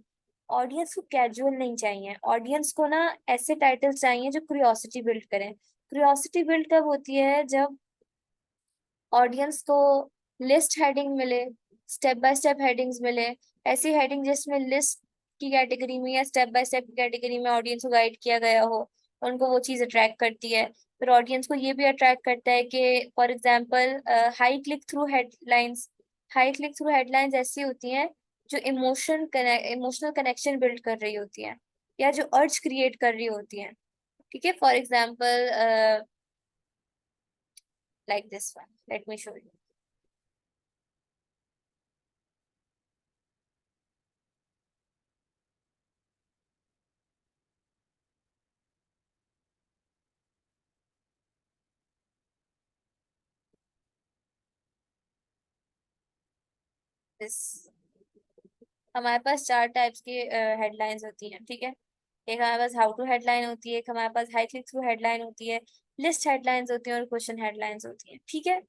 ऑडियंस को कैजुअल नहीं चाहिए। ऑडियंस को ना ऐसे टाइटल्स चाहिए जो क्यूरियोसिटी बिल्ड करें। क्यूरियोसिटी बिल्ड कब होती है? जब ऑडियंस को लिस्ट हेडिंग मिले, स्टेप बाय स्टेप हेडिंग्स मिले। ऐसी हेडिंग जिसमें लिस्ट की कैटेगरी में या स्टेप बाय स्टेप की कैटेगरी में ऑडियंस को गाइड किया गया हो, उनको वो चीज अट्रैक्ट करती है। फिर ऑडियंस को ये भी अट्रैक्ट करता है कि for example high click through headlines. High click through headlines ऐसी होती हैं जो इमोशनल कनेक्शन बिल्ड कर रही होती हैं, या जो अर्ज क्रिएट कर रही होती हैं। ठीक है, for example like this one, let me show you this. हमारे पास चार टाइप्स की हेडलाइंस होती हैं, ठीक है। एक हमारे पास हाउ टू हेडलाइन होती है, एक हमारे पास हाई क्लिक थ्रू हेडलाइन होती है, लिस्ट हेडलाइंस होती हैं और क्वेश्चन हेडलाइंस होती हैं, ठीक है।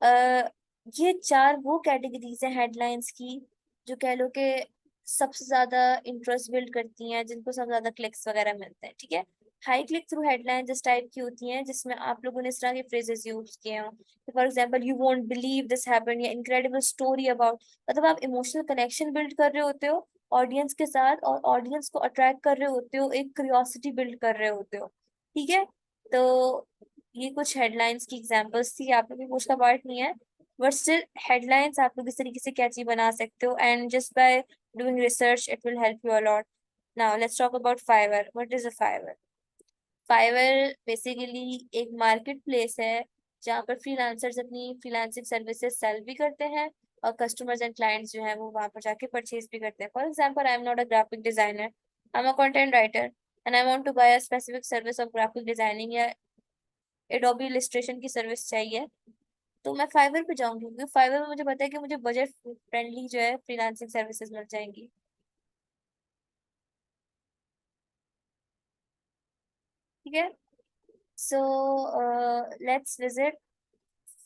अ, ये चार वो कैटेगरीज हैं हेडलाइंस की जो कह लो कि सबसे ज्यादा इंटरेस्ट बिल्ड करती हैं, जिनको सबसे ज्यादा क्लिक्स वगैरह मिलते हैं, ठीक है। हाई क्लिक थ्रू हेडलाइन इस टाइप की होती हैं जिसमें आप लोगों ने इस तरह के फ्रेजेस यूज किए हों, for example you won't believe this happened, या इनक्रेडिबल स्टोरी अबाउट। मतलब आप इमोशनल कनेक्शन बिल्ड कर रहे होते हो ऑडियंस के साथ, और ऑडियंस को अट्रैक्ट कर रहे होते हो, एक क्यूरियोसिटी बिल्ड कर रहे होते हो, ठीक है। तो ये कुछ हेडलाइंस की एग्जांपल्स थी, आप लोग की पोस्ट का पार्ट नहीं है, बट स्टिल हेडलाइंस आप लोग इस तरीके से कैची बना सकते हो, and just by doing research it will help you a lot. Now let's talk about Fiverr. What is a Fiverr? Fiverr basically एक मार्केट प्लेस है जहाँ पर फ्रीलांसर्स अपनी फ्रीलांसिंग सर्विसेज सेल भी करते हैं, और कस्टमर्स एंड क्लाइंट्स जो है वो वहाँ पर जाके परचेज भी करते हैं। For example, I am not a graphic designer, I am a content writer and I want to buy a specific service of graphic designing, या एडोबी इलस्ट्रेशन की सर्विस चाहिए, तो मैं फाइवर पे जाऊंगी, क्योंकि फाइवर में मुझे पता है कि मुझे बजट फ्रेंडली जो है फ्रीलांसिंग सर्विसेज मिल जाएंगी, ठीक है। So let's visit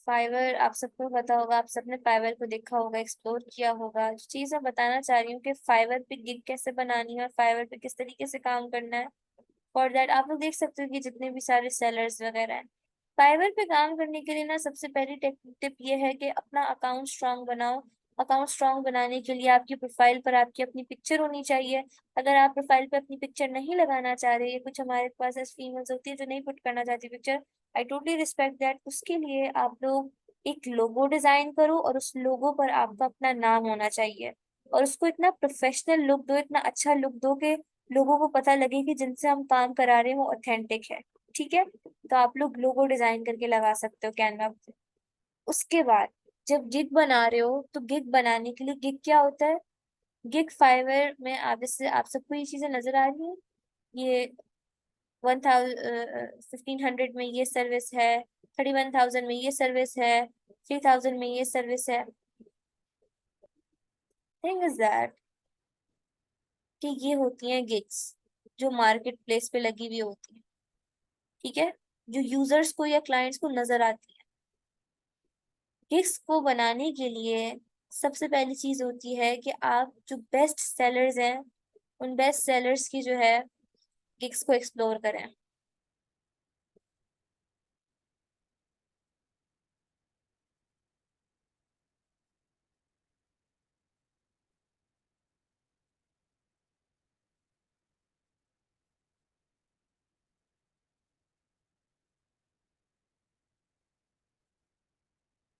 Fiverr. आप सबको पता होगा, आप सबने फाइवर को देखा होगा, एक्सप्लोर किया होगा। जो चीज़ मैं बताना चाह रही हूँ कि फाइवर पे गिग कैसे बनानी है और फाइवर पे किस तरीके से काम करना है, फॉर दैट आप लोग देख सकते हो कि जितने भी सारे सेलर्स वगैरह हैं, फाइवर पे काम करने के लिए ना सबसे पहली टिप ये है कि अपना अकाउंट स्ट्रांग बनाओ। अकाउंट स्ट्रांग बनाने के लिए आपकी प्रोफाइल पर आपकी अपनी पिक्चर होनी चाहिए। अगर आप प्रोफाइल पे अपनी पिक्चर नहीं लगाना चाह रहे, या कुछ हमारे पास ऐसी फीमेल्स होती है जो नहीं पुट करना चाहती picture, I totally respect that, उसके लिए आप लोग एक लोगो डिजाइन करो, और उस लोगो पर आपका अपना नाम होना चाहिए, और उसको इतना प्रोफेशनल लुक दो, इतना अच्छा लुक दो कि लोगों को पता लगे कि जिनसे हम काम करा रहे हैं वो ऑथेंटिक है, ठीक है। तो आप लोग लोगो डिजाइन करके लगा सकते हो कैनवा पे। उसके बाद जब गिग बना रहे हो, तो गिग बनाने के लिए, गिग क्या होता है? गिग फाइवर में आप, जैसे आप सबको ये चीजें नजर आ रही हैं, ये 1500 में ये सर्विस है, 31,000 में ये सर्विस है, 3,000 में ये सर्विस है। थिंग इज दैट कि ये होती हैं गिग्स जो मार्केट प्लेस पे लगी हुई होती है, ठीक है, जो यूजर्स को या क्लाइंट्स को नजर आती है। गिग्स को बनाने के लिए सबसे पहली चीज होती है कि आप जो बेस्ट सेलर्स हैं, उन बेस्ट सेलर्स की जो है गिग्स को एक्सप्लोर करें,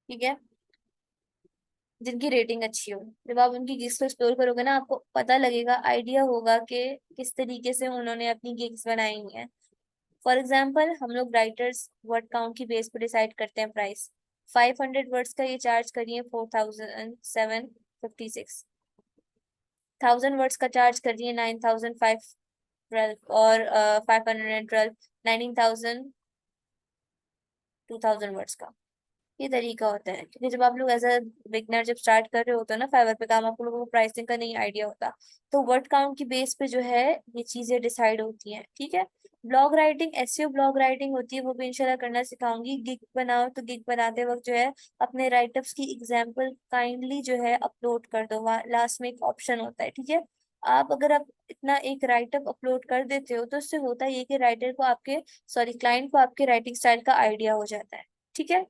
ठीक है, जिनकी रेटिंग अच्छी हो। जब आप उनकी गिग्स को एक्सप्लोर करोगे ना, आपको पता लगेगा, आइडिया होगा कि किस तरीके से उन्होंने अपनी गिग्स बनाई हुई हैं। फॉर एग्जाम्पल, हम लोग राइटर्स वर्ड काउंट की बेस पर डिसाइड करते हैं प्राइस। 500 वर्ड्स का ये चार्ज करिए 4756, 1000 वर्ड्स का चार्ज करिए 9512, और 512 19,000 2000 वर्ड्स का। ये तरीका होता है, क्योंकि जब आप लोग एज अ बिगनर जब स्टार्ट कर रहे होते हो ना फाइवर पे काम, आप लोगों को प्राइसिंग का नहीं आइडिया होता, तो वर्ड काउंट की बेस पे जो है ये चीजें डिसाइड होती हैं, ठीक है। Blog writing, SEO blog writing होती है, वो भी इंशाल्लाह करना सिखाऊंगी। गिग बनाओ तो गिग बनाते वक्त जो है अपने राइटअप्स की एग्जाम्पल काइंडली जो है अपलोड कर दो, वहाँ लास्ट में एक ऑप्शन होता है, ठीक है। अगर आप इतना एक राइटअप अपलोड कर देते हो, तो उससे होता है ये कि राइटर को आपके, सॉरी, क्लाइंट को आपके राइटिंग स्टाइल का आइडिया हो जाता है, ठीक है।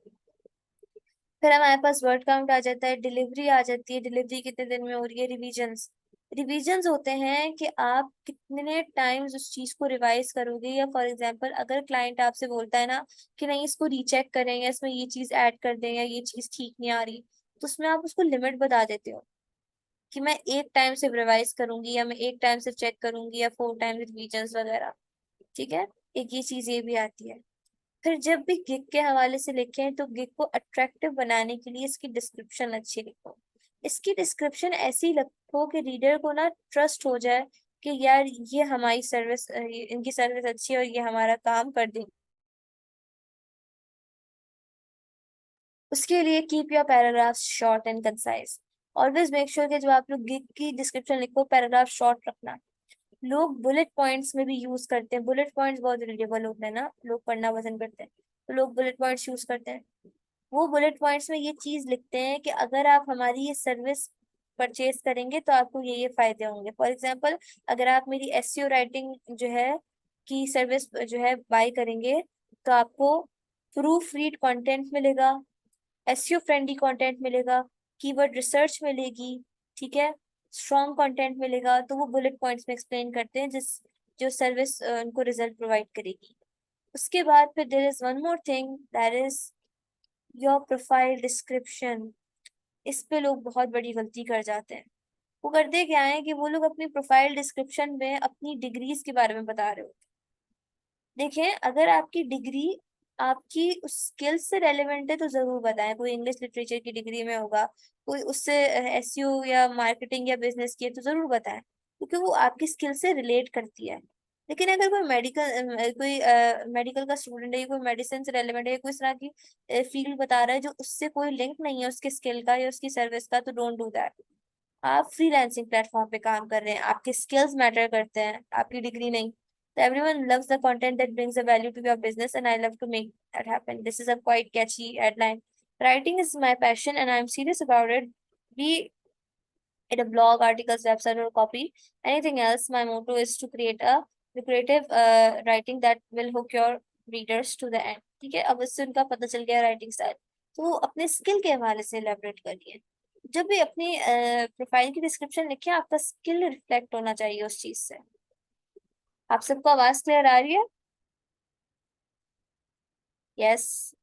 फिर हमारे पास वर्ड काउंट आ जाता है, डिलीवरी आ जाती है, डिलीवरी कितने दिन में हो रही है, रिवीजन्स। रिवीजन्स होते हैं कि आप कितने टाइम्स उस चीज को रिवाइज करोगे, या फॉर एग्जांपल अगर क्लाइंट आपसे बोलता है ना कि नहीं इसको रीचेक करें, या इसमें ये चीज ऐड कर दें, या ये चीज ठीक नहीं आ रही, तो उसमें आप उसको लिमिट बता देते हो कि मैं एक टाइम सिर्फ रिवाइज करूंगी, या मैं एक टाइम सिर्फ चेक करूंगी, या 4 टाइम विद रीजंस वगैरह। ठीक है, एक ये चीज ये भी आती है। फिर जब भी गिग के हवाले से लिखें तो गिग को अट्रैक्टिव बनाने के लिए इसकी डिस्क्रिप्शन अच्छी लिखो। इसकी डिस्क्रिप्शन ऐसी लिखो कि रीडर को ना ट्रस्ट हो जाए कि यार ये हमारी सर्विस, इनकी सर्विस अच्छी है और ये हमारा काम कर देंगे। उसके लिए keep your paragraph short and concise. Always make sure कि जब आप लोग गिग की डिस्क्रिप्शन लिखो, पैराग्राफ शॉर्ट रखना। लोग बुलेट पॉइंट्स में भी यूज करते हैं, बुलेट पॉइंट्स बहुत रीडेबल होते हैं ना, लोग पढ़ना पसंद करते हैं, तो लोग बुलेट पॉइंट्स यूज करते हैं। वो बुलेट पॉइंट्स में ये चीज लिखते हैं कि अगर आप हमारी ये सर्विस परचेज करेंगे तो आपको ये फायदे होंगे। फॉर एग्जांपल, अगर आप मेरी एसईओ राइटिंग जो है की सर्विस जो है बाय करेंगे, तो आपको प्रूफ रीड कंटेंट मिलेगा, एसईओ फ्रेंडली कंटेंट मिलेगा, कीवर्ड रिसर्च मिलेगी, ठीक है, स्ट्रॉन्ग कंटेंट मिलेगा। तो वो बुलेट पॉइंट्स में एक्सप्लेन करते हैं जिस जो सर्विस उनको रिजल्ट प्रोवाइड करेगी। उसके बाद फिर there is one more thing, that is your profile description. इस पे लोग बहुत बड़ी गलती कर जाते हैं। वो करते क्या है कि वो लोग अपनी प्रोफाइल डिस्क्रिप्शन में अपनी डिग्रीज के बारे में बता रहे होते हैं। देखिए, अगर आपकी डिग्री आपकी उस स्किल से रेलेवेंट है तो जरूर बताएं। कोई इंग्लिश लिटरेचर की डिग्री में होगा, कोई उससे एसईओ या मार्केटिंग या बिजनेस की है, तो जरूर बताएं क्योंकि वो आपकी स्किल से रिलेट करती है। लेकिन अगर कोई मेडिकल का स्टूडेंट है, कोई मेडिसिन से रेलेवेंट है, कोई इस तरह की फील्ड बता रहा है जो उससे कोई लिंक नहीं है उसके स्किल का या उसकी सर्विस का, तो डोंट डू दैट। आप फ्रीलांसिंग प्लेटफॉर्म पे काम कर रहे हैं, आपके स्किल्स मैटर करते हैं, आपकी डिग्री नहीं। So everyone loves the content that brings a value to your business, and I love to make that happen. This is a quite catchy headline. Writing is my passion, and I'm serious about it. Be it a blog, articles, website, or copy, anything else, my motto is to create a lucrative writing that will hook your readers to the end. ठीक है, अब इससे उनका पता चल गया writing style, तो वो अपने स्किल के हवाले से एलेबरेट करिए। जब भी अपनी प्रोफाइल की डिस्क्रिप्शन लिखिए, आपका स्किल रिफ्लेक्ट होना चाहिए उस चीज से। आप सबको आवाज क्लियर आ रही है? यस,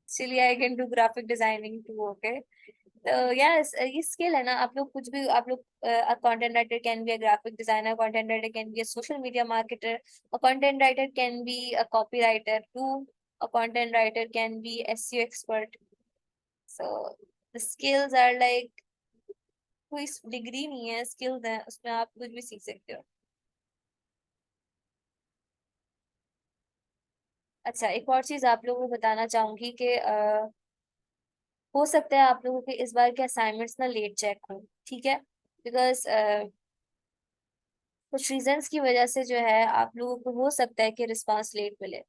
चलिए, I can do graphic designing too, okay. तो यस, ये स्किल है ना, आप लोग कुछ भी, आप लोग content writer can be a graphic designer, content writer can be a social media marketer, a content writer can be a copywriter too, a content writer can be SEO expert. So the skills are like, कोई degree नहीं है, skills है, उसमें आप कुछ भी सीख सकते हो। अच्छा, एक और चीज आप लोगों को बताना चाहूंगी कि हो सकता है आप लोगों के इस बार के असाइनमेंट्स ना लेट चेक हो, ठीक है, बिकॉज कुछ रीजंस की वजह से जो है आप लोगों को हो सकता है कि रिस्पांस लेट मिले।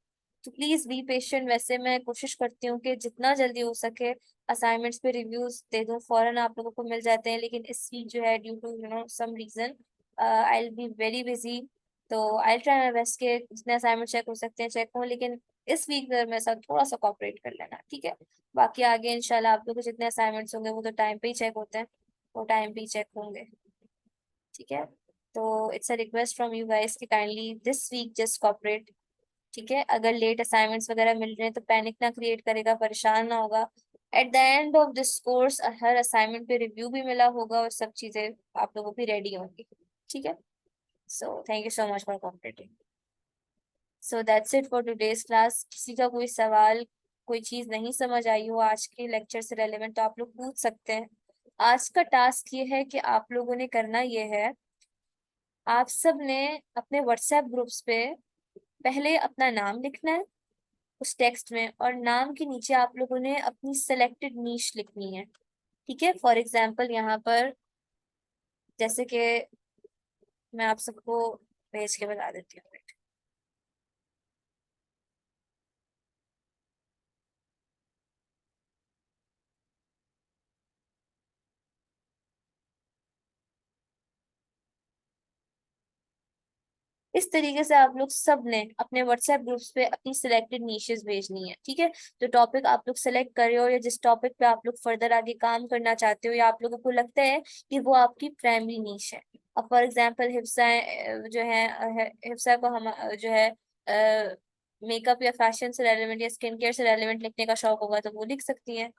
तो प्लीज बी पेशेंट। वैसे मैं कोशिश करती हूँ कि जितना जल्दी हो सके असाइनमेंट्स पे रिव्यूज दे दूँ, फौरन आप लोगों को मिल जाते हैं, लेकिन इस वीक जो है due to some reason I will be very busy. तो आई ट्राई माई बेस्ट के जितने असाइनमेंट चेक हो सकते हैं चेक हो, लेकिन इस वीक मेरे साथ थोड़ा सा कॉपरेट कर लेना, ठीक है। बाकी आगे इंशाल्लाह आप लोगों को जितने असाइनमेंट्स होंगे वो तो टाइम पे ही चेक होते हैं, वो टाइम पे ही चेक होंगे, ठीक है। तो it's a request from you guys कि kindly this week just cooperate, ठीक है। अगर लेट असाइनमेंट्स वगैरह मिल रहे हैं तो पैनिक ना क्रिएट करेगा, परेशान ना होगा। At the end of this course her assignment पे रिव्यू भी मिला होगा और सब चीजें आप लोगों की रेडी होंगी, ठीक है। So thank you so much for cooperating. So that's it for today's class. किसी का कोई सवाल, कोई चीज नहीं समझ आई हो आज के लेक्चर से रेलेवेंट, तो आप लोग पूछ सकते हैं। आज का टास्क ये है कि आप लोगों ने करना ये है, आप सब ने अपने व्हाट्सएप ग्रुप्स पे पहले अपना नाम लिखना है उस टेक्स्ट में, और नाम के नीचे आप लोगों ने अपनी सेलेक्टेड नीश लिखनी है, ठीक है। फॉर एग्जाम्पल यहाँ पर जैसे कि मैं आप सबको भेज के बता देती हूँ। इस तरीके से आप लोग सब ने अपने व्हाट्सएप ग्रुप्स पे अपनी सिलेक्टेड नीशेस भेजनी है, ठीक है। जो टॉपिक आप लोग सेलेक्ट कर रहे हो या जिस टॉपिक पे आप लोग फर्दर आगे काम करना चाहते हो या आप लोगों को लगता है कि वो आपकी प्राइमरी नीश है। अब फॉर एग्जांपल हिफ्सा जो है, हिफ्सा को हम जो है मेकअप या फैशन से रेलेवेंट या स्किन केयर से रेलेवेंट लिखने का शौक होगा तो वो लिख सकती हैं।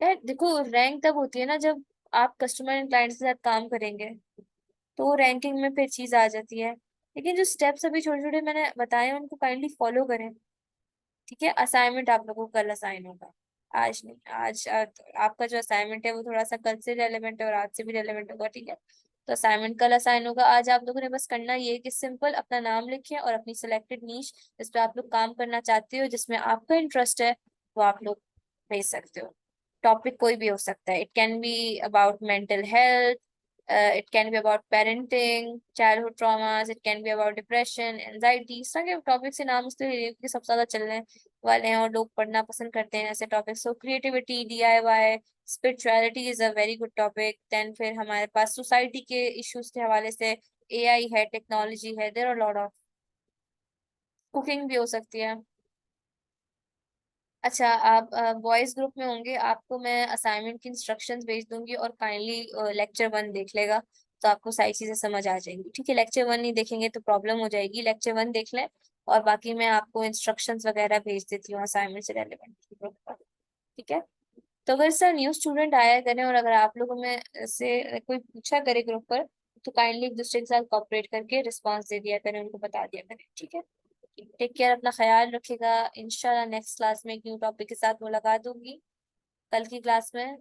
यार देखो, रैंक तब होती है ना जब आप कस्टमर एंड क्लाइंट के साथ काम करेंगे, तो रैंकिंग में फिर चीज आ जाती है। लेकिन जो स्टेप्स अभी छोटे छोटे मैंने बताए हैं उनको काइंडली फॉलो करें। ठीक है, असाइनमेंट आप लोगों को कल असाइन होगा, आज नहीं। आपका जो असाइनमेंट है वो थोड़ा सा कल से रेलेवेंट है और आज से भी रेलेवेंट होगा, ठीक है। तो असाइनमेंट कल असाइन होगा। आज आप लोगों ने बस करना ये है कि सिंपल अपना नाम लिखें और अपनी सिलेक्टेड नीश जिस पे आप लोग काम करना चाहते हो, जिसमें आपका इंटरेस्ट है, वो आप लोग भेज सकते हो। टॉपिक कोई भी हो सकता है, it can be about mental health, it can be about parenting, childhood traumas, it can be about depression, anxiety। इस तरह के टॉपिक से नाम उसके सबसे ज्यादा चलने वाले हैं और लोग पढ़ना पसंद करते हैं ऐसे topics. So creativity, DIY, spirituality is a very good topic. Then फिर हमारे पास सोसाइटी के इश्यूज के हवाले से एआई है, टेक्नोलॉजी है, there are lot of. Cooking भी हो सकती है। अच्छा, आप बॉयज ग्रुप में होंगे, आपको मैं असाइनमेंट की इंस्ट्रक्शंस भेज दूंगी और काइंडली लेक्चर वन देख लेगा, तो आपको सारी चीजें समझ आ जाएंगी। ठीक है, लेक्चर वन नहीं देखेंगे तो प्रॉब्लम हो जाएगी, लेक्चर वन देख लें। और बाकी मैं आपको इंस्ट्रक्शंस वगैरह भेज देती हूँ असाइनमेंट से रेलेवेंट ग्रुप पर। ठीक है। तो अगर सर न्यू स्टूडेंट आया करें और अगर आप लोगों में से कोई पूछा करे ग्रुप पर, तो काइंडली एक दूसरे के साथ कॉपरेट करके रिस्पॉन्स दे दिया करें, उनको बता दिया करें। ठीक है। टेक केयर, अपना ख्याल रखिएगा। इंशाल्लाह नेक्स्ट क्लास में एक न्यू टॉपिक के साथ मुलाकात होगी कल की क्लास में।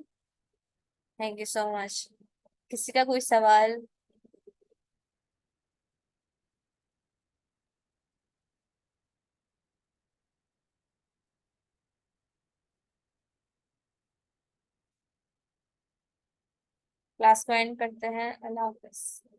Thank you so much. किसी का कोई सवाल? क्लास को एंड करते हैं। अल्लाह हाफिज।